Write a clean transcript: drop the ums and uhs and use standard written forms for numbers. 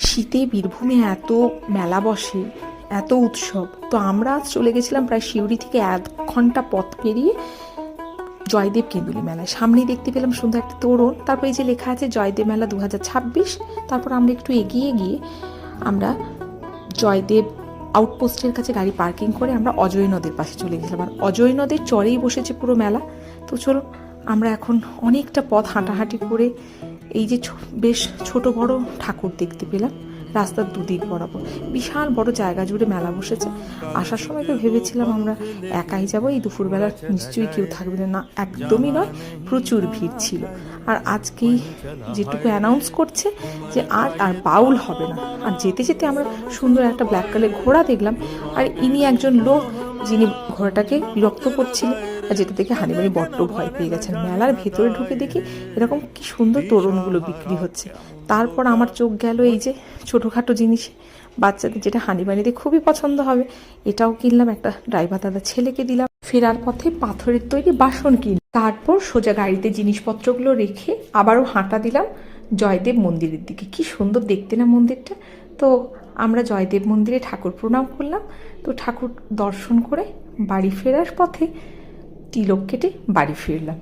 শীতে বীরভূমে এত মেলা বসে, এত উৎসব। তো আমরা আজ চলে গেছিলাম প্রায় সিউড়ি থেকে 1 ঘন্টা পথ পেরিয়ে জয়দেব কেঁদুলি মেলায়। সামনেই দেখতে পেলাম সুন্দর একটা তোরণ, তারপর এই যে লেখা আছে জয়দেব মেলা 2026। তারপর আমরা একটু এগিয়ে গিয়ে আমরা জয়দেব আউটপোস্টের কাছে গাড়ি পার্কিং করে আমরা অজয় নদের পাশে চলে গেছিলাম। আর অজয় নদের চরেই বসেছে পুরো মেলা। তো চলো, আমরা এখন অনেকটা পথ হাঁটাহাঁটি করে এই যে বেশ ছোট বড় ঠাকুর দেখতে পেলাম রাস্তার দুদিক বরাবর। বিশাল বড় জায়গা জুড়ে মেলা বসেছে। আসার সময় তো ভেবেছিলাম আমরা একাই যাব, এই দুপুরবেলা নিশ্চয়ই কেউ থাকবে না। একদমই নয়, প্রচুর ভিড় ছিল। আর আজকেই যেটুকু অ্যানাউন্স করছে যে আজ আর বাউল হবে না। আর যেতে যেতে আমরা সুন্দর একটা ব্ল্যাক কালার ঘোড়া দেখলাম, আর ইনি একজন লোক যিনি ঘোড়াটাকে বিরক্ত করছিলেন, আর যেটা দেখে হানিবানি বড্ড ভয় পেয়ে গেছেন। মেলার ভেতরে ঢুকে দেখি এরকম কি সুন্দর তোরণগুলো বিক্রি হচ্ছে। তারপর আমার চোখ গেল এই যে ছোটোখাটো জিনিস বাচ্চাদের, যেটা হানিবানিতে খুবই পছন্দ হবে। এটাও কিনলাম, একটা ড্রাইভার দাদা ছেলেকে দিলাম। ফেরার পথে পাথরের তৈরি বাসন কিনলাম। তারপর সোজা গাড়িতে জিনিসপত্রগুলো রেখে আবারও হাঁটা দিলাম জয়দেব মন্দিরের দিকে। কি সুন্দর দেখতে না মন্দিরটা। তো আমরা জয়দেব মন্দিরে ঠাকুর প্রণাম করলাম। তো ঠাকুর দর্শন করে বাড়ি ফেরার পথে তিলক কেটে বাড়ি ফিরলাম।